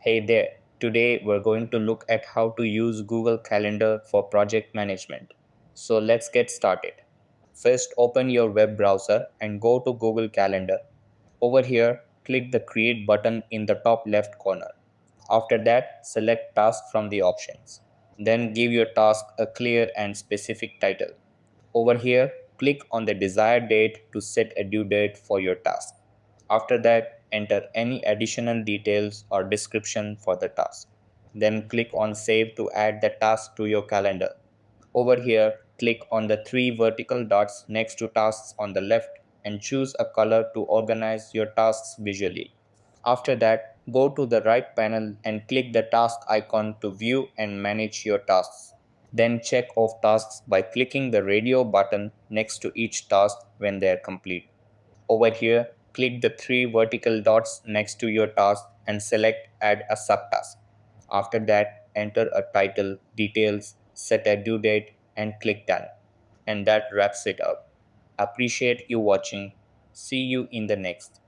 Hey there, today we're going to look at how to use Google Calendar for project management. So let's get started. First, open your web browser and go to Google Calendar. Over here, click the Create button in the top left corner. After that, select Task from the options. Then give your task a clear and specific title. Over here, click on the desired date to set a due date for your task. After that, enter any additional details or description for the task. Then click on Save to add the task to your calendar. Over here, click on the three vertical dots next to tasks on the left and choose a color to organize your tasks visually. After that, go to the right panel and click the task icon to view and manage your tasks. Then check off tasks by clicking the radio button next to each task when they are complete. Over here, click the three vertical dots next to your task and select Add a subtask. After that, enter a title, details, set a due date, and click Done. And that wraps it up. Appreciate you watching. See you in the next.